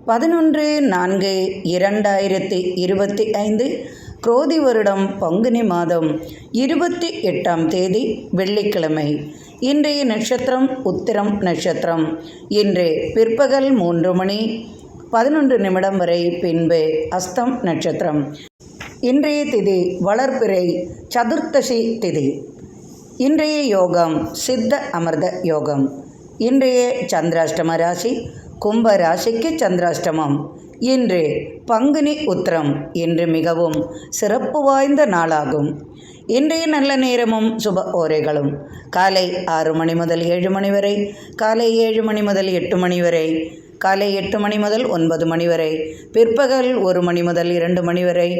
11/4/2025 குரோதி வருடம் பங்குனி மாதம் 28ஆம் தேதி வெள்ளிக்கிழமை. இன்றைய நட்சத்திரம் உத்திரம் நட்சத்திரம். இன்று பிற்பகல் 3 மணி 11 வரை, பின்பு அஸ்தம் நட்சத்திரம். இன்றைய திதி வளர்பிறை சதுர்த்தசி திதி. இன்றைய யோகம் சித்த அமிர்த யோகம். இன்றைய சந்திராஷ்டம ராசி கும்ப ராசிக்கு சந்திராஷ்டமம். இன்று பங்குனி உத்திரம். இன்று மிகவும் சிறப்பு வாய்ந்த நாளாகும். இன்றைய நல்ல நேரமும் சுப ஓரைகளும் காலை 6 மணி முதல் 7 மணி வரை, காலை 7 மணி முதல் 8 மணி வரை, காலை 8 மணி முதல் 9 மணி வரை, பிற்பகல் 1 மணி முதல் 2 மணி வரை,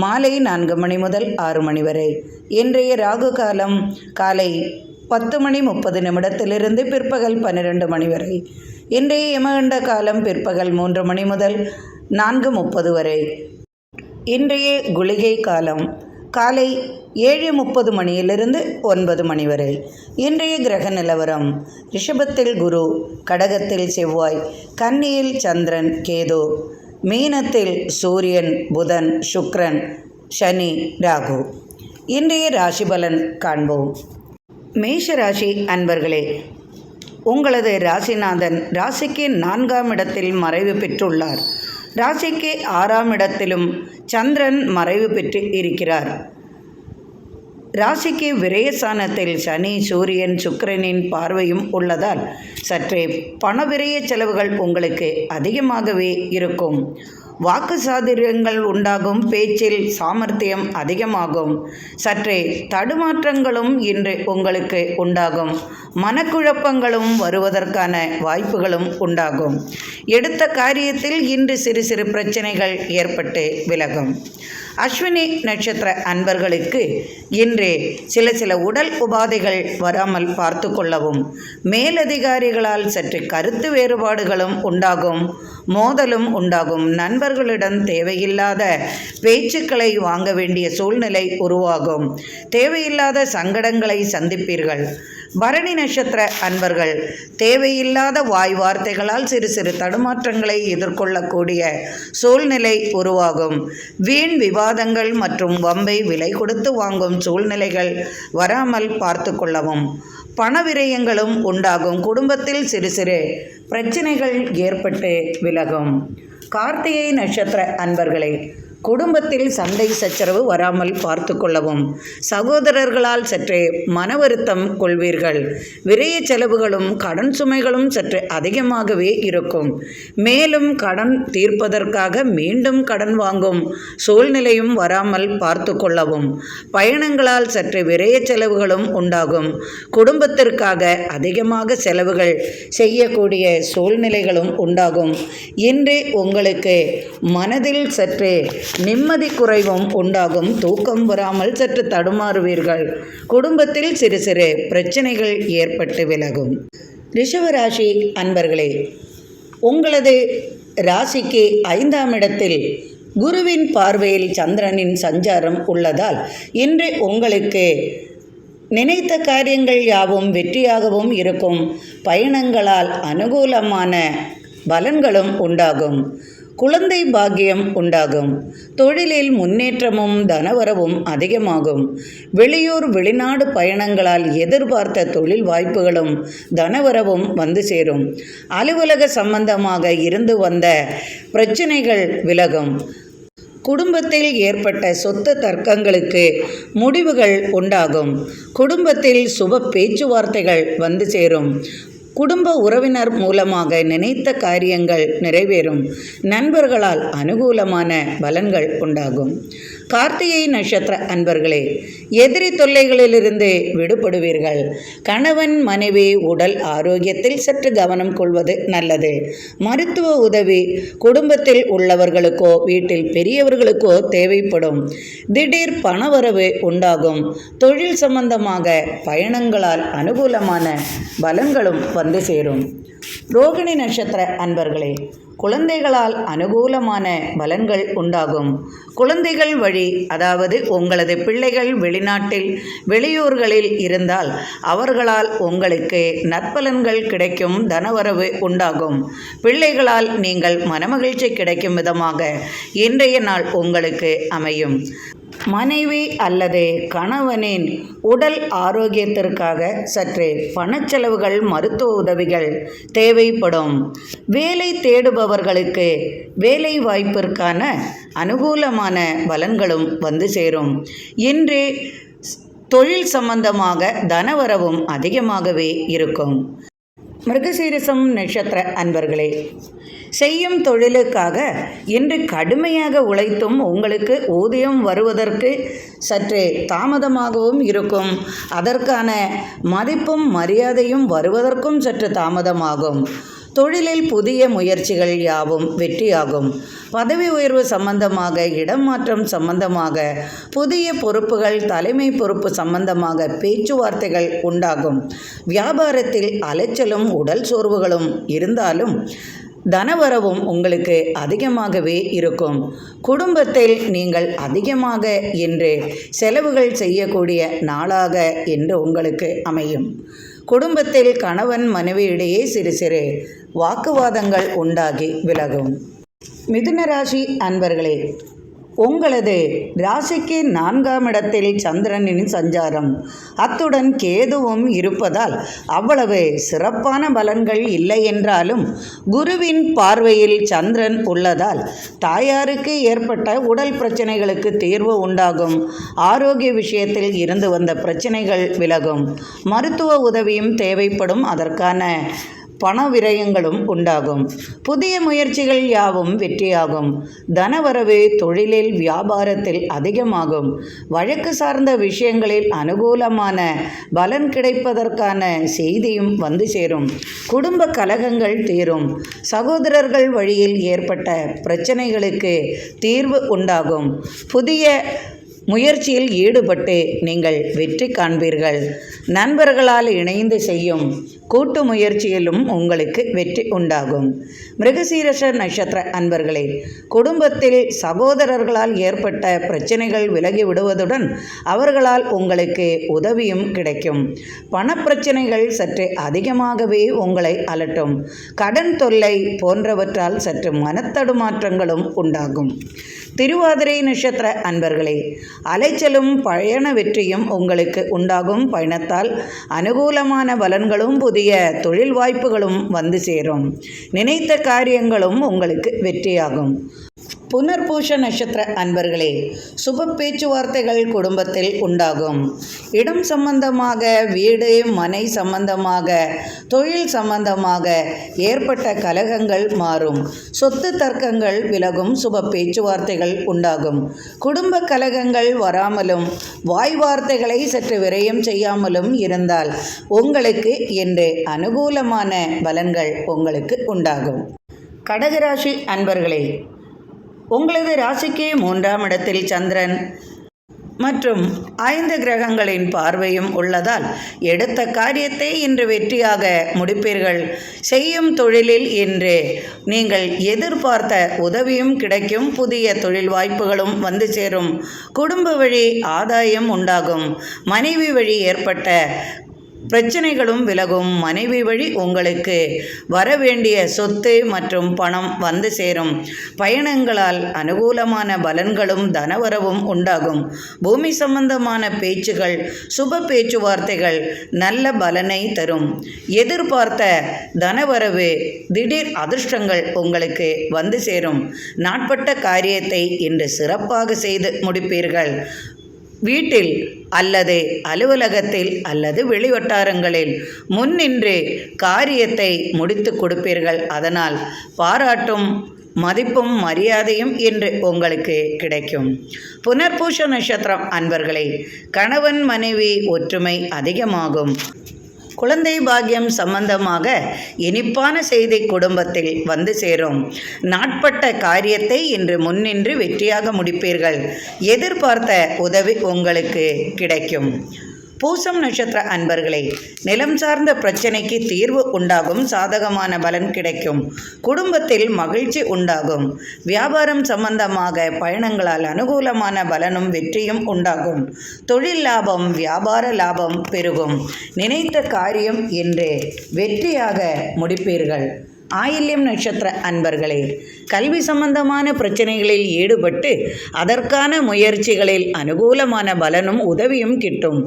மாலை 4 மணி முதல் 6 மணி வரை. இன்றைய ராகு காலம் காலை 10 மணி 30 நிமிடத்திலிருந்து பிற்பகல் 12 மணி வரை. இன்றைய யமகண்ட காலம் பிற்பகல் 3 மணி முதல் 4:30 வரை. இன்றைய குளிகை காலம் காலை 7:30 மணியிலிருந்து 9 மணி வரை. இன்றைய கிரக நிலவரம்: ரிஷபத்தில் குரு, கடகத்தில் செவ்வாய், கன்னியில் சந்திரன் கேது, மீனத்தில் சூரியன் புதன் சுக்கிரன் சனி ராகு. இன்றைய ராசி பலன் காண்போம். மேஷ ராசி அன்பர்களே, உங்களது ராசிநாதன் ராசிக்கு 4ஆம் இடத்தில் மறைவு பெற்றுள்ளார். ராசிக்கு 6ஆம் இடத்திலும் சந்திரன் மறைவு பெற்று இருக்கிறார். ராசிக்கு விரயஸ்தானத்தில் சனி சூரியன் சுக்கிரனின் பார்வையும் உள்ளதால் சற்றே பணவிரய செலவுகள் உங்களுக்கு அதிகமாகவே இருக்கும். வாக்கு சாதுரியங்கள் உண்டாகும். பேச்சில் சாமர்த்தியம் அதிகமாகும். சற்றே தடுமாற்றங்களும் இன்று உங்களுக்கு உண்டாகும். மனக்குழப்பங்களும் வருவதற்கான வாய்ப்புகளும் உண்டாகும். எடுத்த காரியத்தில் இன்று சிறு சிறு பிரச்சனைகள் ஏற்பட்டு விலகும். அஸ்வினி நட்சத்திர அன்பர்களுக்கு இன்று சில உடல் உபாதைகள் வராமல் பார்த்து கொள்ளவும். மேலதிகாரிகளால் சற்று கருத்து வேறுபாடுகளும் உண்டாகும். மோதலும் உண்டாகும். நண்பர்களிடம் தேவையில்லாத பேச்சுக்களை வாங்க வேண்டிய சூழ்நிலை உருவாகும். தேவையில்லாத சங்கடங்களை சந்திப்பீர்கள். பரணி நட்சத்திர அன்பர்கள் தேவையில்லாத வாய் வார்த்தைகளால் சிறு சிறு தடுமாற்றங்களை எதிர்கொள்ளக்கூடிய சூழ்நிலை உருவாகும். வீண் விவாதங்கள் மற்றும் வம்பை விலை கொடுத்து வாங்கும் சூழ்நிலைகள் வராமல் பார்த்து கொள்ளவும். பணவிரயங்களும் உண்டாகும். குடும்பத்தில் சிறு சிறு பிரச்சனைகள் ஏற்பட்டு விலகும். கார்த்திகை நட்சத்திர அன்பர்களே, குடும்பத்தில் சண்டை சச்சரவு வராமல் பார்த்து கொள்ளவும். சகோதரர்களால் சற்றே மன வருத்தம் கொள்வீர்கள். விரய செலவுகளும் கடன் சுமைகளும் சற்று அதிகமாகவே இருக்கும். மேலும் கடன் தீர்ப்பதற்காக மீண்டும் கடன் வாங்கும் சூழ்நிலையும் வராமல் பார்த்து கொள்ளவும். பயணங்களால் சற்று விரய செலவுகளும் உண்டாகும். குடும்பத்திற்காக அதிகமாக செலவுகள் செய்யக்கூடிய சூழ்நிலைகளும் உண்டாகும். இன்று உங்களுக்கு மனதில் சற்றே நிம்மதி குறைவும் உண்டாகும். தூக்கம் வராமல் சற்று தடுமாறுவீர்கள். குடும்பத்தில் சிறு சிறு பிரச்சனைகள் ஏற்பட்டு விலகும். ரிஷபராசி அன்பர்களே, உங்களது ராசிக்கு 5ஆம் இடத்தில் குருவின் பார்வையில் சந்திரனின் சஞ்சாரம் உள்ளதால் இன்று உங்களுக்கு நினைத்த காரியங்கள் யாவும் வெற்றியாகவும் இருக்கும். பயணங்களால் அனுகூலமான பலன்களும் உண்டாகும். குழந்தை பாக்கியம் உண்டாகும். தொழிலில் முன்னேற்றமும் தனவரவும் அதிகமாகும். வெளியூர் வெளிநாடு பயணங்களால் எதிர்பார்த்த தொழில் வாய்ப்புகளும் தனவரவும் வந்து சேரும். அலுவலக சம்பந்தமாக இருந்து வந்த பிரச்சனைகள் விலகும். குடும்பத்தில் ஏற்பட்ட சொத்து தர்க்கங்களுக்கு முடிவுகள் உண்டாகும். குடும்பத்தில் சுப பேச்சுவார்த்தைகள் வந்து சேரும். குடும்ப உறவினர் மூலமாக நினைத்த காரியங்கள் நிறைவேறும். நண்பர்களால் அனுகூலமான பலன்கள் உண்டாகும். கார்த்திகை நட்சத்திர அன்பர்களே, எதிரி தொல்லைகளிலிருந்து விடுபடுவீர்கள். கணவன் மனைவி உடல் ஆரோக்கியத்தில் சற்று கவனம் கொள்வது நல்லது. மருத்துவ உதவி குடும்பத்தில் உள்ளவர்களுக்கோ வீட்டில் பெரியவர்களுக்கோ தேவைப்படும். திடீர் பணவரவு உண்டாகும். தொழில் சம்பந்தமாக பயணங்களால் அனுகூலமான பலன்களும் வந்து சேரும். ரோகிணி நட்சத்திர அன்பர்களே, குழந்தைகளால் அனுகூலமான பலன்கள் உண்டாகும். குழந்தைகள் வழி, அதாவது உங்களது பிள்ளைகள் வெளிநாட்டில் வெளியூர்களில் இருந்தால் அவர்களால் உங்களுக்கு நற்பலன்கள் கிடைக்கும், தனவரவு உண்டாகும். பிள்ளைகளால் நீங்கள் மனமகிழ்ச்சி கிடைக்கும் விதமாக இன்றைய நாள் உங்களுக்கு அமையும். மனைவி அல்லது கணவனின் உடல் ஆரோக்கியத்திற்காக சற்று பணச்செலவுகள், மருத்துவ உதவிகள் தேவைப்படும். வேலை தேடுபவர்களுக்கு வேலை வாய்ப்பிற்கான அனுகூலமான பலன்களும் வந்து சேரும். இன்று தொழில் சம்பந்தமாக தனவரவும் அதிகமாகவே இருக்கும். மிருகசீரிஷம் நட்சத்திர அன்பர்களே, செய்யும் தொழிலுக்காக இன்று கடுமையாக உழைத்தும் உங்களுக்கு ஊதியம் வருவதற்கு சற்று தாமதமாகவும் இருக்கும். அதற்கான மதிப்பும் மரியாதையும் வருவதற்கும் சற்று தாமதமாகும். தொழிலில் புதிய முயற்சிகள் யாவும் வெற்றியாகும். பதவி உயர்வு சம்பந்தமாக, இடம் மாற்றம் சம்பந்தமாக, புதிய பொறுப்புகள், தலைமை பொறுப்பு சம்பந்தமாக பேச்சுவார்த்தைகள் உண்டாகும். வியாபாரத்தில் அலைச்சலும் உடல் சோர்வுகளும் இருந்தாலும் தனவரவும் உங்களுக்கு அதிகமாகவே இருக்கும். குடும்பத்தில் நீங்கள் அதிகமாக இன்று செலவுகள் செய்யக்கூடிய நாளாக இன்று உங்களுக்கு அமையும். குடும்பத்தில் கணவன் மனைவியிடையே சிறு சிறு வாக்குவாதங்கள் உண்டாகி விலகும். மிதுன ராசி அன்பர்களே, உங்களது ராசிக்கு 4ஆம் இடத்தில் சந்திரனின் சஞ்சாரம், அத்துடன் கேதுவும் இருப்பதால் அவ்வளவு சிறப்பான பலன்கள் இல்லை என்றாலும் குருவின் பார்வையில் சந்திரன் உள்ளதால் தாயாருக்கு ஏற்பட்ட உடல் பிரச்சனைகளுக்கு தீர்வு உண்டாகும். ஆரோக்கிய விஷயத்தில் இருந்து வந்த பிரச்சனைகள் விலகும். மருத்துவ உதவியும் தேவைப்படும். அதற்கான பண விரயங்களும் உண்டாகும். புதிய முயற்சிகள் யாவும் வெற்றியாகும். தனவரவு தொழிலில், வியாபாரத்தில் அதிகமாகும். வழக்கு சார்ந்த விஷயங்களில் அனுகூலமான பலன் கிடைப்பதற்கான செய்தியும் வந்து சேரும். குடும்ப கலகங்கள் தீரும். சகோதரர்கள் வழியில் ஏற்பட்ட பிரச்சனைகளுக்கு தீர்வு உண்டாகும். புதிய முயற்சியில் ஈடுபட்டு நீங்கள் வெற்றி காண்பீர்கள். நண்பர்களால் இணைந்து செய்யும் கூட்டு முயற்சியிலும் உங்களுக்கு வெற்றி உண்டாகும். மிருகசீரிஷ நட்சத்திர அன்பர்களே, குடும்பத்தில் சகோதரர்களால் ஏற்பட்ட பிரச்சனைகள் விலகி விடுவதுடன் அவர்களால் உங்களுக்கு உதவியும் கிடைக்கும். பணப்பிரச்சனைகள் சற்று அதிகமாகவே உங்களை அலட்டும். கடன் தொல்லை போன்றவற்றால் சற்று மனத்தடுமாற்றங்களும் உண்டாகும். திருவாதிரை நட்சத்திர அன்பர்களே, அலைச்சலும் பயண வெற்றியும் உங்களுக்கு உண்டாகும். பயணத்தால் அனுகூலமான பலன்களும் புதிய தொழில் வாய்ப்புகளும் வந்து சேரும். நினைத்த காரியங்களும் உங்களுக்கு வெற்றியாகும். புனர்பூஷ நட்சத்திர அன்பர்களே, சுப பேச்சுவார்த்தைகள் குடும்பத்தில் உண்டாகும். இடம் சம்பந்தமாக, வீடு மனை சம்பந்தமாக, தொழில் சம்பந்தமாக ஏற்பட்ட கலகங்கள் மாறும். சொத்து தர்க்கங்கள் விலகும். சுப பேச்சுவார்த்தைகள் உண்டாகும். குடும்ப கலகங்கள் வராமலும் வாய் வார்த்தைகளை சற்று விரயம் செய்யாமலும் இருந்தால் உங்களுக்கு இன்று அனுகூலமான பலன்கள் உங்களுக்கு உண்டாகும். கடகராசி அன்பர்களே, உங்களது ராசிக்கு 3ஆம் இடத்தில் சந்திரன் மற்றும் 5 கிரகங்களின் பார்வையும் உள்ளதால் எடுத்த காரியத்தை இன்று வெற்றியாக முடிப்பீர்கள். செய்யும் தொழிலில் இன்று நீங்கள் எதிர்பார்த்த உதவியும் கிடைக்கும். புதிய தொழில் வாய்ப்புகளும் வந்து சேரும். குடும்ப வழி ஆதாயம் உண்டாகும். மனைவி வழி ஏற்பட்ட பிரச்சனைகளும் விலகும். மனைவி வழி உங்களுக்கு வரவேண்டிய சொத்து மற்றும் பணம் வந்து சேரும். பயணங்களால் அனுகூலமான பலன்களும் தனவரவும் உண்டாகும். பூமி சம்பந்தமான பேச்சுகள், சுப பேச்சுவார்த்தைகள் நல்ல பலனை தரும். எதிர்பார்த்த தனவரவு, திடீர் அதிர்ஷ்டங்கள் உங்களுக்கு வந்து சேரும். நாட்பட்ட காரியத்தை இன்று சிறப்பாக செய்து முடிப்பீர்கள். வீட்டில் அல்லது அலுவலகத்தில் அல்லது வெளிவட்டாரங்களில் முன்னின்று காரியத்தை முடித்து கொடுப்பீர்கள். அதனால் பாராட்டும் மதிப்பும் மரியாதையும் இன்று உங்களுக்கு கிடைக்கும். புனர்பூஷ நட்சத்திரம் அன்பர்களே, கணவன் மனைவி ஒற்றுமை அதிகமாகும். குழந்தை பாக்கியம் சம்பந்தமாக இனிப்பான செய்தி குடும்பத்தில் வந்து சேரும். நாட்பட்ட காரியத்தை இன்று முன்னின்று வெற்றியாக முடிப்பீர்கள். எதிர்பார்த்த உதவி உங்களுக்கு கிடைக்கும். பூசம் நட்சத்திர அன்பர்களே, நிலம் சார்ந்த பிரச்சனைக்கு தீர்வு உண்டாகும். சாதகமான பலன் கிடைக்கும். குடும்பத்தில் மகிழ்ச்சி உண்டாகும். வியாபாரம் சம்பந்தமாக பயணங்களால் அனுகூலமான பலனும் வெற்றியும் உண்டாகும். தொழில் லாபம், வியாபார லாபம் பெருகும். நினைத்த காரியம் என்று வெற்றியாக முடிப்பீர்கள். ஆயில்யம் நட்சத்திர அன்பர்களே, கல்வி சம்பந்தமான பிரச்சனைகளில் ஈடுபட்டு அதற்கான முயற்சிகளில் அனுகூலமான பலனும் உதவியும் கிட்டும்.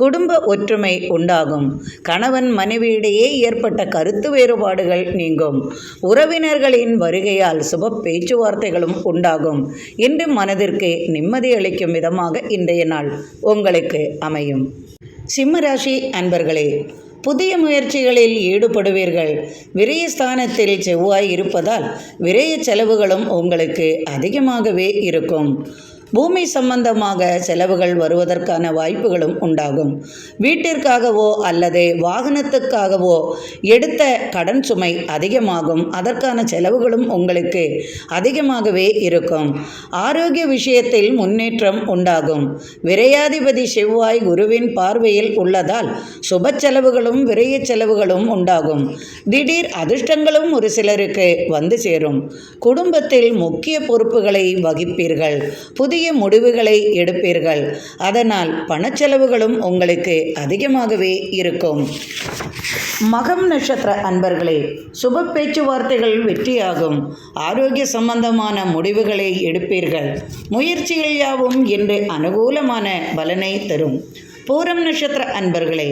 குடும்ப ஒற்றுமை உண்டாகும். கணவன் மனைவியிடையே ஏற்பட்ட கருத்து வேறுபாடுகள் நீங்கும். உறவினர்களின் வருகையால் சுப பேச்சுவார்த்தைகளும் உண்டாகும். இன்று மனதிற்கு நிம்மதி அளிக்கும் விதமாக இன்றைய நாள் உங்களுக்கு அமையும். சிம்மராசி அன்பர்களே, புதிய முயற்சிகளில் ஈடுபடுவீர்கள். விரயஸ்தானத்தில் செவ்வாய் இருப்பதால் விரய செலவுகளும் உங்களுக்கு அதிகமாகவே இருக்கும். பூமி சம்பந்தமாக செலவுகள் வருவதற்கான வாய்ப்புகளும் உண்டாகும். வீட்டிற்காகவோ அல்லது வாகனத்துக்காகவோ எடுத்த கடன் சுமை அதிகமாகும். அதற்கான செலவுகளும் உங்களுக்கு அதிகமாகவே இருக்கும். ஆரோக்கிய விஷயத்தில் முன்னேற்றம் உண்டாகும். விரையாதிபதி செவ்வாய் குருவின் பார்வையில் உள்ளதால் சுப செலவுகளும் விரைய செலவுகளும் உண்டாகும். திடீர் அதிர்ஷ்டங்களும் ஒரு சிலருக்கு வந்து சேரும். குடும்பத்தில் முக்கிய பொறுப்புகளை வகிப்பீர்கள். புதிய முடிவுகளை எடுப்பீர்கள். அதனால் பணச்செலவுகளும் உங்களுக்கு அதிகமாகவே இருக்கும். மகம் நட்சத்திர அன்பர்களே, சுப பேச்சுவார்த்தைகள் வெற்றியாகும். ஆரோக்கிய சம்பந்தமான முடிவுகளை எடுப்பீர்கள். முயற்சிகள் யாவும் இன்று அனுகூலமான பலனை தரும். பூரம் நட்சத்திர அன்பர்களே,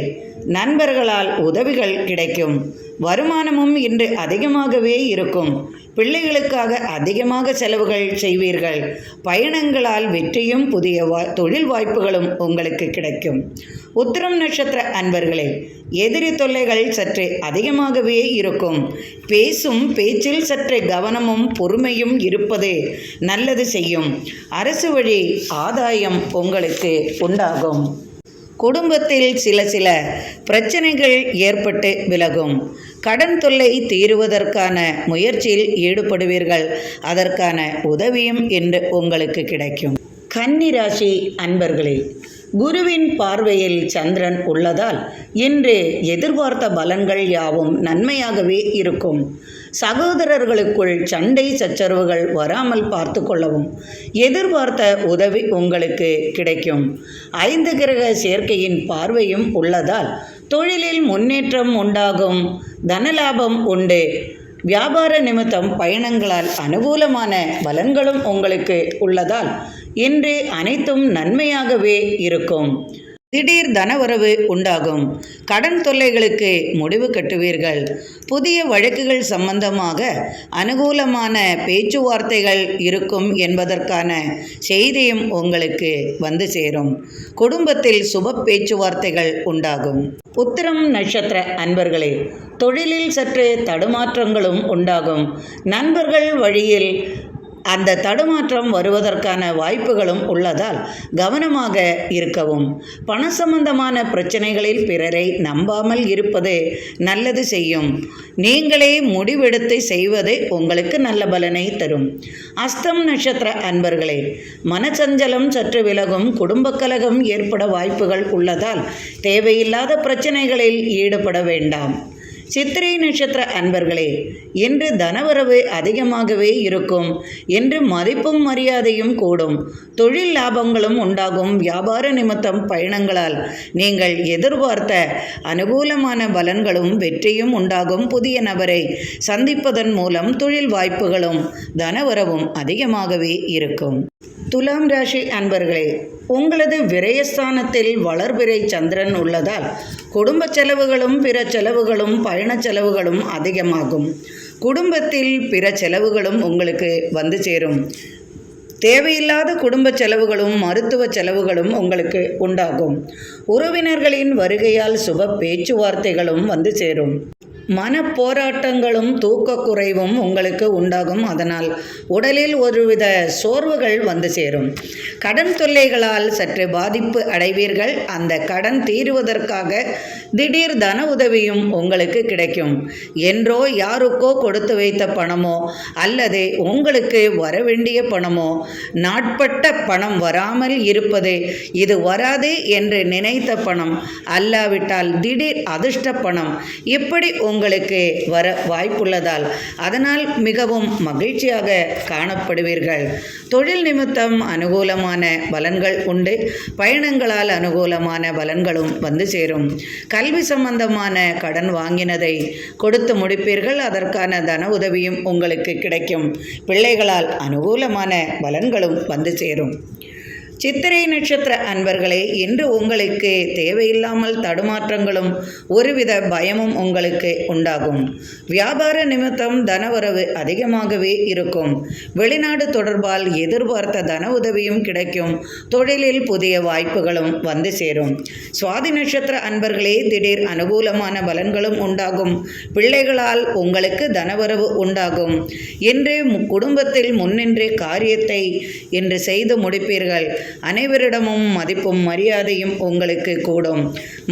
நண்பர்களால் உதவிகள் கிடைக்கும். வருமானமும் இன்று அதிகமாகவே இருக்கும். பிள்ளைகளுக்காக அதிகமாக செலவுகள் செய்வீர்கள். பயணங்களால் வெற்றியும் புதிய தொழில் வாய்ப்புகளும் உங்களுக்கு கிடைக்கும். உத்திரம் நட்சத்திர அன்பர்களே, எதிரி தொல்லைகள் சற்று அதிகமாகவே இருக்கும். பேசும் பேச்சில் சற்று கவனமும் பொறுமையும் இருப்பது நல்லது செய்யும். அரசு வழி ஆதாயம் உங்களுக்கு உண்டாகும். குடும்பத்தில் சில பிரச்சனைகள் ஏற்பட்டு விலகும். கடன் தொல்லை தீருவதற்கான முயற்சியில் ஈடுபடுவீர்கள். அதற்கான உதவியும் இன்று உங்களுக்கு கிடைக்கும். கன்னிராசி அன்பர்களே, குருவின் பார்வையில் சந்திரன் உள்ளதால் இன்று எதிர்பார்த்த பலன்கள் யாவும் நன்மையாகவே இருக்கும். சகோதரர்களுக்குள் சண்டை சச்சரவுகள் வராமல் பார்த்து கொள்ளவும். எதிர்பார்த்த உதவி உங்களுக்கு கிடைக்கும். 5 கிரக சேர்க்கையின் பார்வையும் உள்ளதால் தொழிலில் முன்னேற்றம் உண்டாகும். தனலாபம் உண்டு. வியாபார நிமித்தம் பயணங்களால் அனுகூலமான பலன்களும் உங்களுக்கு உள்ளதால் இன்று அனைத்தும் நன்மையாகவே இருக்கும். திடீர் தனவரவு உண்டாகும். கடன் தொல்லைகளுக்கு முடிவு கட்டுவீர்கள். புதிய வழக்குகள் சம்பந்தமாக அனுகூலமான பேச்சுவார்த்தைகள் இருக்கும் என்பதற்கான செய்தியும் உங்களுக்கு வந்து சேரும். குடும்பத்தில் சுப பேச்சுவார்த்தைகள் உண்டாகும். உத்திரம் நட்சத்திர அன்பர்களே, தொழிலில் சற்று தடுமாற்றங்களும் உண்டாகும். நண்பர்கள் வழியில் அந்த தடுமாற்றம் வருவதற்கான வாய்ப்புகளும் உள்ளதால் கவனமாக இருக்கவும். பண சம்பந்தமான பிரச்சனைகளில் பிறரை நம்பாமல் இருப்பது நல்லது செய்யும். நீங்களே முடிவெடுத்து செய்வது உங்களுக்கு நல்ல பலனை தரும். அஸ்தம் நட்சத்திர அன்பர்களே, மனச்சஞ்சலம் சற்று விலகும். குடும்ப கலகம் ஏற்பட வாய்ப்புகள் உள்ளதால் தேவையில்லாத பிரச்சனைகளில் ஈடுபட வேண்டாம். சித்திரை நட்சத்திர அன்பர்களே, இன்று தனவரவு அதிகமாகவே இருக்கும். இன்று மதிப்பும் மரியாதையும் கூடும். தொழில் லாபங்களும் உண்டாகும். வியாபார நிமித்தம் பயணங்களால் நீங்கள் எதிர்பார்த்த அனுகூலமான பலன்களும் வெற்றியும் உண்டாகும். புதிய நபரை சந்திப்பதன் மூலம் தொழில் வாய்ப்புகளும் தனவரவும் அதிகமாகவே இருக்கும். துலாம் ராசி அன்பர்களே, உங்களது விரயஸ்தானத்தில் வளர்பிறை சந்திரன் உள்ளதால் குடும்ப செலவுகளும் பிற செலவுகளும் பயண செலவுகளும் அதிகமாகும். குடும்பத்தில் பிற செலவுகளும் உங்களுக்கு வந்து சேரும். தேவையில்லாத குடும்ப செலவுகளும் மருத்துவ செலவுகளும் உங்களுக்கு உண்டாகும். உறவினர்களின் வருகையால் சுப பேச்சுவார்த்தைகளும் வந்து சேரும். மனப்போராட்டங்களும் தூக்கக்குறைவும் உங்களுக்கு உண்டாகும். அதனால் உடலில் ஒருவித சோர்வுகள் வந்து சேரும். கடன் தொல்லைகளால் சற்று பாதிப்பு அடைவீர்கள். அந்த கடன் தீருவதற்காக திடீர் தன உதவியும் உங்களுக்கு கிடைக்கும். என்றோ யாருக்கோ கொடுத்து வைத்த பணமோ அல்லது உங்களுக்கு வரவேண்டிய பணமோ, நாட்பட்ட பணம் வராமல் இருப்பது, இது வராது என்று நினைத்த பணம் அல்லாவிட்டால் திடீர் அதிர்ஷ்ட பணம் இப்படி உங்களுக்கு வர வாய்ப்புள்ளதால் அதனால் மிகவும் மகிழ்ச்சியாக காணப்படுவீர்கள். தொழில் நிமித்தம் அனுகூலமான பலன்கள் உண்டு. பயணங்களால் அனுகூலமான பலன்களும் வந்து சேரும். கல்வி சம்பந்தமான கடன் வாங்கினதை கொடுத்து முடிப்பீர்கள். அதற்கான தன உதவியும் உங்களுக்கு கிடைக்கும். பிள்ளைகளால் அனுகூலமான பலன்களும் வந்து சேரும். சித்திரை நட்சத்திர அன்பர்களே, இன்று உங்களுக்கு தேவையில்லாமல் தடுமாற்றங்களும் ஒருவித பயமும் உங்களுக்கு உண்டாகும். வியாபார நிமித்தம் தனவரவு அதிகமாகவே இருக்கும். வெளிநாடு தொடர்பால் எதிர்பார்த்த தன உதவியும் கிடைக்கும். தொழிலில் புதிய வாய்ப்புகளும் வந்து சேரும். சுவாதி நட்சத்திர அன்பர்களே, திடீர் அனுகூலமான பலன்களும் உண்டாகும். பிள்ளைகளால் உங்களுக்கு தனவரவு உண்டாகும். இன்று குடும்பத்தில் முன்னின்று காரியத்தை இன்று செய்து முடிப்பீர்கள். அனைவரிடமும் மதிப்பும் மரியாதையும் உங்களுக்கு கூடும்.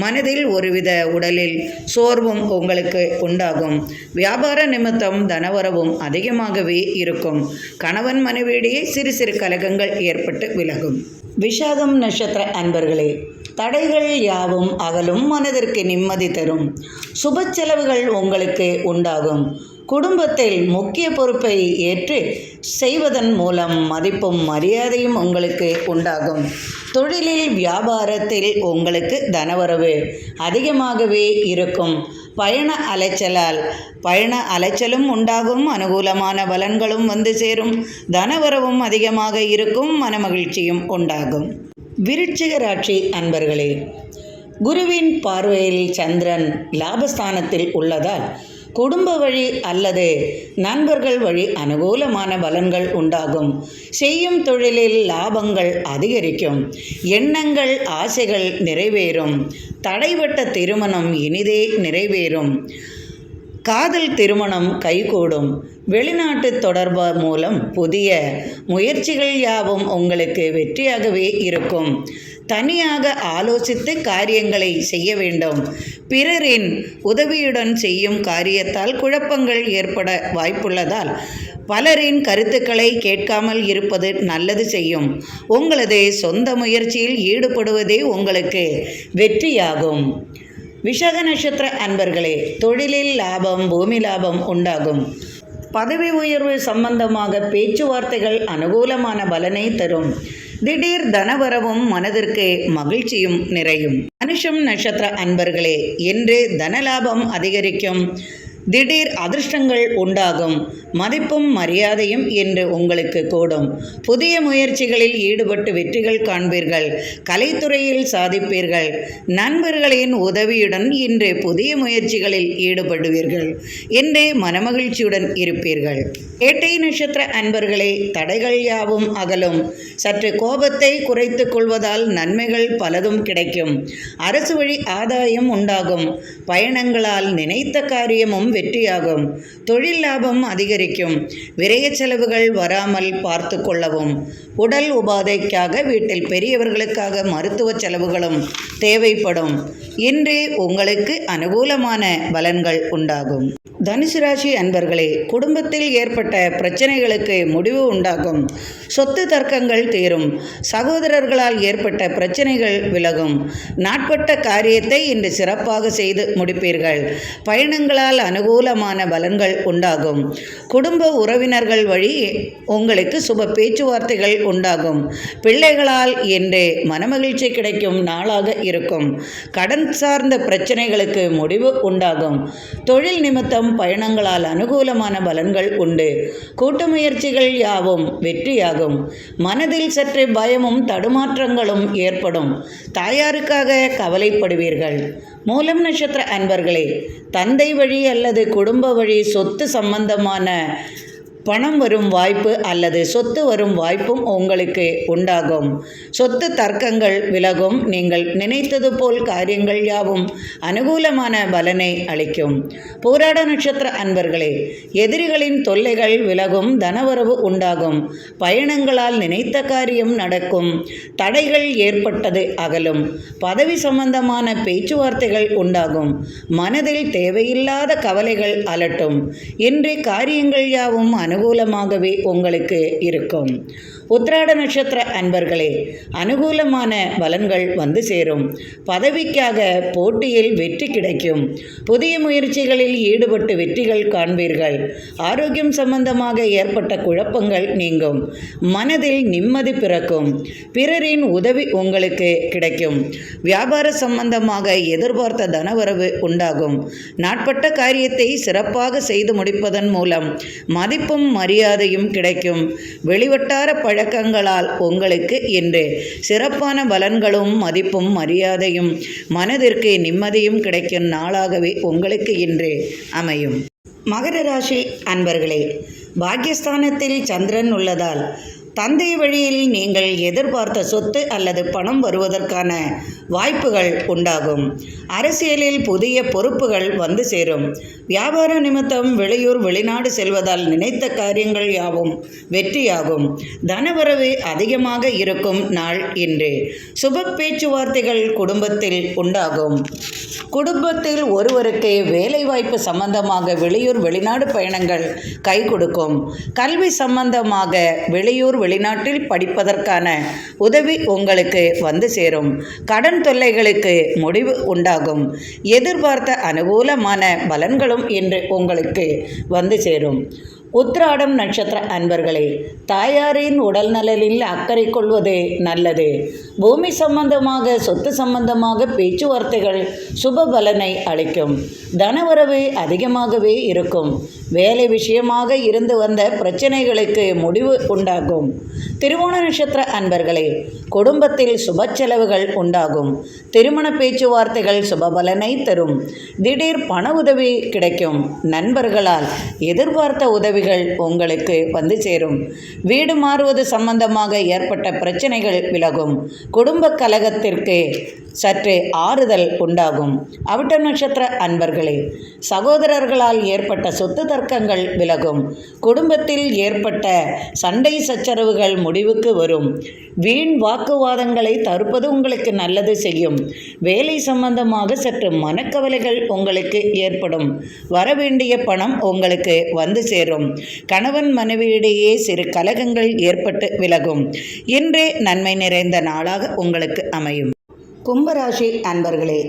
மனதில் ஒருவித உடலில் சோர்வும் உங்களுக்கு உண்டாகும். வியாபார நிமித்தம் தனவரவும் அதிகமாகவே இருக்கும். கணவன் மனைவியிடையே சிறு சிறு கலகங்கள் ஏற்பட்டு விலகும். விஷாகம் நட்சத்திர அன்பர்களே, தடைகள் யாவும் அகலும். மனதிற்கு நிம்மதி தரும். சுப செலவுகள் உங்களுக்கு உண்டாகும். குடும்பத்தில் முக்கிய பொறுப்பை ஏற்று செய்வதன் மூலம் மதிப்பும் மரியாதையும் உங்களுக்கு உண்டாகும். தொழிலில் வியாபாரத்தில் உங்களுக்கு தனவரவு அதிகமாகவே இருக்கும். பயண அலைச்சலும் உண்டாகும். அனுகூலமான பலன்களும் வந்து சேரும். தனவரவும் அதிகமாக இருக்கும். மனமகிழ்ச்சியும் உண்டாகும். விருச்சிக ராசி அன்பர்களே, குருவின் பார்வையில் சந்திரன் லாபஸ்தானத்தில் உள்ளதால் குடும்ப வழி அல்லது நண்பர்கள் வழி அனுகூலமான பலன்கள் உண்டாகும். செய்யும் தொழிலில் லாபங்கள் அதிகரிக்கும். எண்ணங்கள் ஆசைகள் நிறைவேறும். தடைபட்ட திருமணம் இனிதே நிறைவேறும். காதல் திருமணம் கைகூடும். வெளிநாட்டு தொடர்பு மூலம் புதிய முயற்சிகள் யாவும் உங்களுக்கு வெற்றியாகவே இருக்கும். தனியாக ஆலோசித்து காரியங்களை செய்ய வேண்டும். பிறரின் உதவியுடன் செய்யும் காரியத்தால் குழப்பங்கள் ஏற்பட வாய்ப்புள்ளதால் பலரின் கருத்துக்களை கேட்காமல் இருப்பது நல்லது செய்யும். உங்களது சொந்த முயற்சியில் ஈடுபடுவதே உங்களுக்கு வெற்றியாகும். விஷாக நட்சத்திர அன்பர்களே, தொழிலில் லாபம், பூமி லாபம் உண்டாகும். பதவி உயர்வு சம்பந்தமாக பேச்சுவார்த்தைகள் அனுகூலமான பலனை தரும். திடீர் தனவரவும் மனதிற்கு மகிழ்ச்சியும் நிறையும். அனுஷம் நட்சத்திர அன்பர்களே, இன்று தனலாபம் அதிகரிக்கும். திடீர் அதிர்ஷ்டங்கள் உண்டாகும். மதிப்பும் மரியாதையும் இன்று உங்களுக்கு கூடும். புதிய முயற்சிகளில் ஈடுபட்டு வெற்றிகள் காண்பீர்கள். கலைத்துறையில் சாதிப்பீர்கள். நண்பர்களின் உதவியுடன் இன்று புதிய முயற்சிகளில் ஈடுபடுவீர்கள். இன்று மனமகிழ்ச்சியுடன் இருப்பீர்கள். கேட்டை நட்சத்திர அன்பர்களே, தடைகள் யாவும் அகலும். சற்று கோபத்தை குறைத்து கொள்வதால் நன்மைகள் பலதும் கிடைக்கும். அரசு வழி ஆதாயம் உண்டாகும். பயணங்களால் நினைத்த காரியமும் வெற்றியாகும். தொழில் லாபம் அதிகரிக்கும். விரய செலவுகள் வராமல் பார்த்து கொள்ளவும். உடல் உபாதைக்காக வீட்டில் பெரியவர்களுக்காக மருத்துவ செலவுகளும் தேவைப்படும். இன்று உங்களுக்கு அனுகூலமான பலன்கள் உண்டாகும். தனுசு ராசி அன்பர்களே, குடும்பத்தில் ஏற்பட்ட பிரச்சனைகளுக்கு முடிவு உண்டாகும். சொத்து தர்க்கங்கள் தீரும். சகோதரர்களால் ஏற்பட்ட பிரச்சனைகள் விலகும். நாட்பட்ட காரியத்தை இன்று சிறப்பாக செய்து முடிப்பீர்கள். பயணங்களால் அனுகூலமான பலன்கள் உண்டாகும். குடும்ப உறவினர்கள் வழி உங்களுக்கு சுப பேச்சுவார்த்தைகள் உண்டாகும். பிள்ளைகளால் இன்று மனமகிழ்ச்சி கிடைக்கும் நாளாக இருக்கும். கடன் சார்ந்த பிரச்சனைகளுக்கு முடிவு உண்டாகும். தொழில் நிமித்தம் பயணங்களால் அனுகூலமான பலன்கள் உண்டு. கூட்டு முயற்சிகள் யாவும் வெற்றியாகும். மனதில் சற்று பயமும் தடுமாற்றங்களும் ஏற்படும். தாயாருக்காக கவலைப்படுவீர்கள். மூலம் நட்சத்திர அன்பர்களே, தந்தை வழி அல்லது குடும்ப வழி சொத்து சம்பந்தமான பணம் வரும் வாய்ப்பு அல்லது சொத்து வரும் வாய்ப்பும் உங்களுக்கு உண்டாகும். சொத்து தர்க்கங்கள் விலகும். நீங்கள் நினைத்தது போல் காரியங்கள் யாவும் அனுகூலமான பலனை அளிக்கும். பூராட நட்சத்திர அன்பர்களே, எதிரிகளின் தொல்லைகள் விலகும். தனவரவு உண்டாகும். பயணங்களால் நினைத்த காரியம் நடக்கும். தடைகள் ஏற்பட்டது அகலும். பதவி சம்பந்தமான பேச்சுவார்த்தைகள் உண்டாகும். மனதில் தேவையில்லாத கவலைகள் அலட்டும். இன்று காரியங்கள் யாவும் அனுகூலமாகவே உங்களுக்கு இருக்கும். உத்திராட நட்சத்திர அன்பர்களே, அனுகூலமான பலன்கள் வந்து சேரும். பதவிக்காக போட்டியில் வெற்றி கிடைக்கும். புதிய முயற்சிகளில் ஈடுபட்டு வெற்றிகள் காண்பீர்கள். ஆரோக்கியம் சம்பந்தமாக ஏற்பட்ட குழப்பங்கள் நீங்கும். மனதில் நிம்மதி பிறக்கும். பிறரின் உதவி உங்களுக்கு கிடைக்கும். வியாபார சம்பந்தமாக எதிர்பார்த்த தனவரவு உண்டாகும். நாட்பட்ட காரியத்தை சிறப்பாக செய்து முடிப்பதன் மூலம் மதிப்பும் மரியாதையும் கிடைக்கும். வெளிவட்டார பழக்கங்களால் உங்களுக்கு இன்று சிறப்பான பலன்களும் மதிப்பும் மரியாதையும் மனதிற்கு நிம்மதியும் கிடைக்கும் நாளாகவே உங்களுக்கு இன்று அமையும். மகர ராசி அன்பர்களே, பாக்கியஸ்தானத்தில் சந்திரன் உள்ளதால் தந்தை வழியில் நீங்கள் எதிர்பார்த்த சொத்து அல்லது பணம் வருவதற்கான வாய்ப்புகள் உண்டாகும். அரசியலில் புதிய பொறுப்புகள் வந்து சேரும். வியாபார நிமித்தம் வெளியூர் வெளிநாடு செல்வதால் நினைத்த காரியங்கள் யாவும் வெற்றியாகும். தனவரவு அதிகமாக இருக்கும் நாள் இன்று. சுப பேச்சுவார்த்தைகள் குடும்பத்தில் உண்டாகும். குடும்பத்தில் ஒருவருக்கு வேலைவாய்ப்பு சம்பந்தமாக வெளியூர் வெளிநாடு பயணங்கள் கை கொடுக்கும். கல்வி சம்பந்தமாக வெளியூர் வெளிநாட்டில் படிப்பதற்கான உதவி உங்களுக்கு வந்து சேரும். கடன் தொல்லைகளுக்கு முடிவு உண்டாகும். எதிர்பார்த்த அனுகூலமான பலன்களும் இன்று உங்களுக்கு வந்து சேரும். உத்திராடம் நட்சத்திர அன்பர்களே, தாயாரின் உடல் நலனில் அக்கறை கொள்வது நல்லது. பூமி சம்பந்தமாக சொத்து சம்பந்தமாக பேச்சுவார்த்தைகள் சுப பலனை அளிக்கும். தனவரவு அதிகமாகவே இருக்கும். வேலை விஷயமாக இருந்து வந்த பிரச்சனைகளுக்கு முடிவு உண்டாகும். திருவோண நட்சத்திர அன்பர்களே, குடும்பத்தில் சுப செலவுகள் உண்டாகும். திருமண பேச்சுவார்த்தைகள் சுப பலனை தரும். திடீர் பண உதவி கிடைக்கும். நண்பர்களால் எதிர்பார்த்த உதவிகள் உங்களுக்கு வந்து சேரும். வீடு மாறுவது சம்பந்தமாக ஏற்பட்ட பிரச்சனைகள் விலகும். குடும்ப கலகத்திற்கு சற்று ஆறுதல் உண்டாகும். அவிட்ட நட்சத்திர அன்பர்களே, சகோதரர்களால் ஏற்பட்ட சொத்து தர்க்கங்கள் விலகும். குடும்பத்தில் ஏற்பட்ட சண்டை சச்சரவுகள் முடிவுக்கு வரும். வீண் வாக்குவாதங்களை தவிர்ப்பது உங்களுக்கு நல்லது செய்யும். வேலை சம்பந்தமாக சற்று மனக்கவலைகள் உங்களுக்கு ஏற்படும். வரவேண்டிய பணம் உங்களுக்கு வந்து சேரும். கணவன் மனைவியிடையே சிறு கலகங்கள் ஏற்பட்டு விலகும். இன்றே நன்மை நிறைந்த நாளாக உங்களுக்கு அமையும். கும்பராசி அன்பர்களே,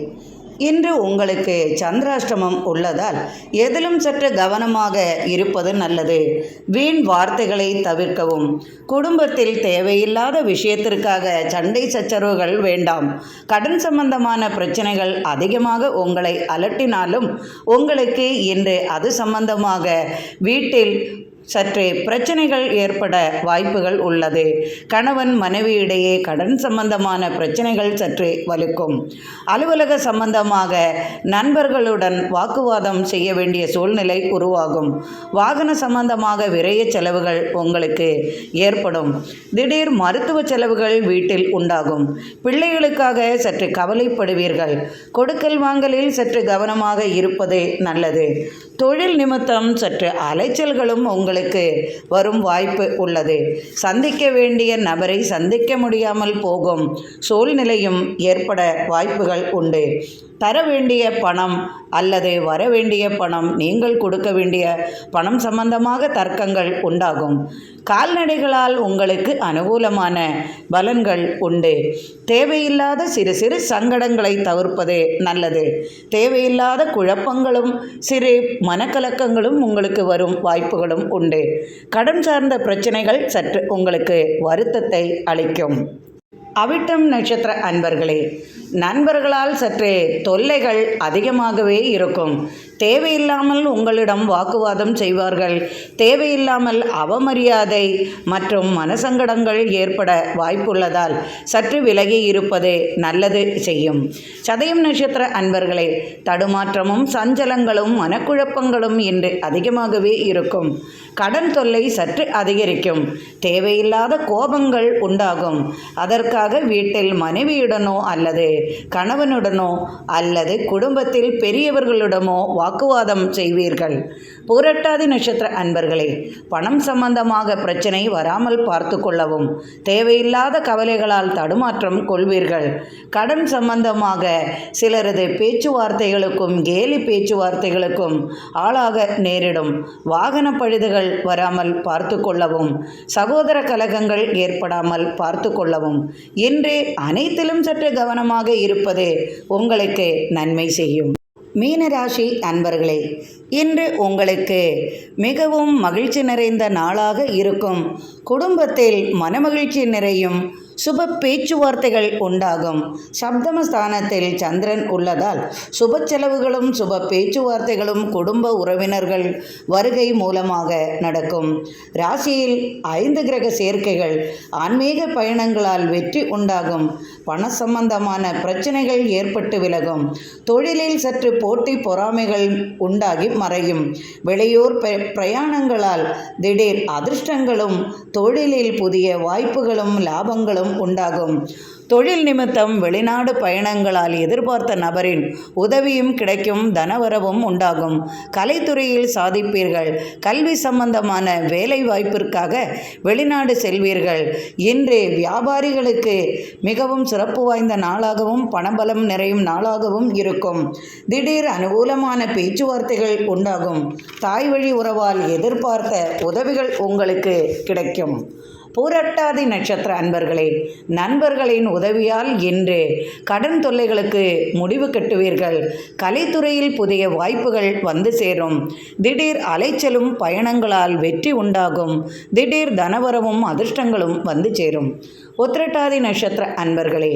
இன்று உங்களுக்கு சந்திராஷ்டமம் உள்ளதால் எதிலும் சற்று கவனமாக இருப்பது நல்லது. வீண் வார்த்தைகளை தவிர்க்கவும். குடும்பத்தில் தேவையில்லாத விஷயத்திற்காக சண்டை சச்சரவுகள் வேண்டாம். கடன் சம்பந்தமான பிரச்சனைகள் அதிகமாக உங்களை அலட்டினாலும் உங்களுக்கு இன்று அது சம்பந்தமாக வீட்டில் சற்றே பிரச்சனைகள் ஏற்பட வாய்ப்புகள் உள்ளது. கணவன் மனைவியிடையே கடன் சம்பந்தமான பிரச்சனைகள் சற்றே வலுக்கும். அலுவலக சம்பந்தமாக நண்பர்களுடன் வாக்குவாதம் செய்ய வேண்டிய சூழ்நிலை உருவாகும். வாகன சம்பந்தமாக விரைய செலவுகள் உங்களுக்கு ஏற்படும். திடீர் மருத்துவ செலவுகள் வீட்டில் உண்டாகும். பிள்ளைகளுக்காக சற்று கவலைப்படுவீர்கள். கொடுக்கல் வாங்கலில் சற்று கவனமாக இருப்பது நல்லது. தொழில் நிமித்தம் சற்று அலைச்சல்களும் உங்களுக்கு வரும் வாய்ப்பு உள்ளது. சந்திக்க வேண்டிய நபரை சந்திக்க முடியாமல் போகும் சூழ்நிலையும் ஏற்பட வாய்ப்புகள் உண்டு. தர வேண்டிய பணம் அல்லது வர வேண்டிய பணம், நீங்கள் கொடுக்க வேண்டிய பணம் சம்பந்தமாக தர்க்கங்கள் உண்டாகும். கால்நடைகளால் உங்களுக்கு அனுகூலமான பலன்கள் உண்டு. தேவையில்லாத சிறு சிறு சங்கடங்களை தவிர்ப்பது நல்லது. தேவையில்லாத குழப்பங்களும் சிறு மனக்கலக்கங்களும் உங்களுக்கு வரும் வாய்ப்புகளும் உண்டு. கடன் சார்ந்த பிரச்சனைகள் சற்று உங்களுக்கு வருத்தத்தை அளிக்கும். அவிட்டம் நட்சத்திர அன்பர்களே, நண்பர்களால் சற்றே தொல்லைகள் அதிகமாகவே இருக்கும். தேவையில்லாமல் உங்களிடம் வாக்குவாதம் செய்வார்கள். தேவையில்லாமல் அவமரியாதை மற்றும் மனசங்கடங்கள் ஏற்பட வாய்ப்புள்ளதால் சற்று விலகி இருப்பது நல்லது செய்யும். சதயம் நட்சத்திர அன்பர்களே, தடுமாற்றமும் சஞ்சலங்களும் மனக்குழப்பங்களும் இன்று அதிகமாகவே இருக்கும். கடன் தொல்லை சற்று அதிகரிக்கும். தேவையில்லாத கோபங்கள் உண்டாகும். அதற்காக வீட்டில் மனைவியுடனோ அல்லது கணவனுடனோ அல்லது குடும்பத்தில் பெரியவர்களிடமோ வாக்குவாதம் செய்வீர்கள். பூரட்டாதி நட்சத்திர அன்பர்களே, பணம் சம்பந்தமாக பிரச்சனை வராமல் பார்த்து கொள்ளவும். தேவையில்லாத கவலைகளால் தடுமாற்றம் கொள்வீர்கள். கடன் சம்பந்தமாக சிலரது பேச்சுவார்த்தைகளுக்கும் கேலி பேச்சுவார்த்தைகளுக்கும் ஆளாக நேரிடும். வாகன பழுதுகள் வராமல் பார்த்து கொள்ளவும். சகோதர கலகங்கள் ஏற்படாமல் பார்த்து கொள்ளவும். இன்று அனைத்திலும் சற்று கவனமாக இருப்பது உங்களுக்கு நன்மை செய்யும். மீனராசி அன்பர்களே, இன்று உங்களுக்கு மிகவும் மகிழ்ச்சி நிறைந்த நாளாக இருக்கும். குடும்பத்தில் மனமகிழ்ச்சி நிறையும். சுப பேச்சுவார்த்தைகள் உண்டாகும். சப்தமஸ்தானத்தில் சந்திரன் உள்ளதால் சுப செலவுகளும் சுப பேச்சுவார்த்தைகளும் குடும்ப உறவினர்கள் வருகை மூலமாக நடக்கும். ராசியில் 5 கிரக சேர்க்கைகள். ஆன்மீக பயணங்களால் வெற்றி உண்டாகும். பண சம்பந்தமான பிரச்சனைகள் ஏற்பட்டு விலகும். தொழிலில் சற்று போட்டி பொறாமைகள் உண்டாகி மறையும். வெளியூர் பிரயாணங்களால் திடீர் அதிர்ஷ்டங்களும் தொழிலில் புதிய வாய்ப்புகளும் லாபங்களும் உண்டாகும். தொழில் நிமித்தம் வெளிநாடு பயணங்களால் எதிர்பார்த்த நபரின் உதவியும் கிடைக்கும். தனவரவும் உண்டாகும். கலைத்துறையில் சாதிப்பீர்கள். கல்வி சம்பந்தமான வேலை வாய்ப்பிற்காக வெளிநாடு செல்வீர்கள். இன்று வியாபாரிகளுக்கு மிகவும் சிறப்பு வாய்ந்த நாளாகவும் பணபலம் நிறையும் நாளாகவும் இருக்கும். திடீர் அனுகூலமான பேச்சுவார்த்தைகள் உண்டாகும். தாய் வழி உறவால் எதிர்பார்த்த உதவிகள் உங்களுக்கு கிடைக்கும். பூரட்டாதி நட்சத்திர அன்பர்களே, நண்பர்களின் உதவியால் இன்று கடன் தொல்லைகளுக்கு முடிவு கட்டுவீர்கள். கலைத்துறையில் புதிய வாய்ப்புகள் வந்து சேரும். திடீர் அலைச்சலும் பயணங்களால் வெற்றி உண்டாகும். திடீர் தனவரவும் அதிர்ஷ்டங்களும் வந்து சேரும். உத்திரட்டாதி நட்சத்திர அன்பர்களே,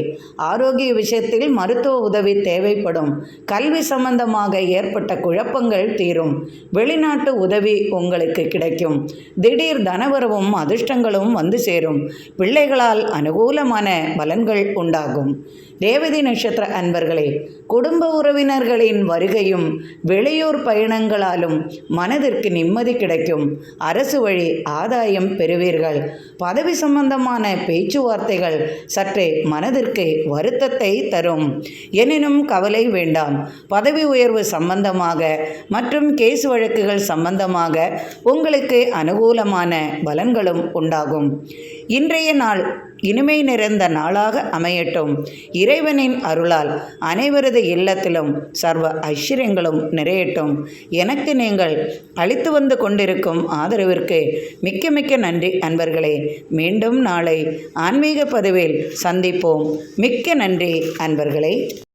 ஆரோக்கிய விஷயத்தில் மருத்துவ உதவி தேவைப்படும். கல்வி சம்பந்தமாக ஏற்பட்ட குழப்பங்கள் தீரும். வெளிநாட்டு உதவி உங்களுக்கு கிடைக்கும். திடீர் தனவரவும் அதிர்ஷ்டங்களும் வந்து சேரும். பிள்ளைகளால் அனுகூலமான பலன்கள் உண்டாகும். ரேவதி நட்சத்திர அன்பர்களே, குடும்ப உறவினர்களின் வருகையும் வெளியூர் பயணங்களாலும் மனதிற்கு நிம்மதி கிடைக்கும். அரசு வழி ஆதாயம் பெறுவீர்கள். பதவி சம்பந்தமான பேச்சுவார்த்தைகள் சற்றே மனதிற்கு வருத்தத்தை தரும். எனினும் கவலை வேண்டாம். பதவி உயர்வு சம்பந்தமாக மற்றும் கேஸ் வழக்குகள் சம்பந்தமாக உங்களுக்கு அனுகூலமான பலன்களும் உண்டாகும். இன்றைய நாள் இனிமை நிறைந்த நாளாக அமையட்டும். இறைவனின் அருளால் அனைவரது இல்லத்திலும் சர்வ ஐஸ்வர்யங்களும் நிறையட்டும். எனக்கு நீங்கள் அளித்து வந்து கொண்டிருக்கும் ஆதரவிற்கு மிக்க மிக்க நன்றி அன்பர்களே. மீண்டும் நாளை ஆன்மீக பதிவில் சந்திப்போம். மிக்க நன்றி அன்பர்களே.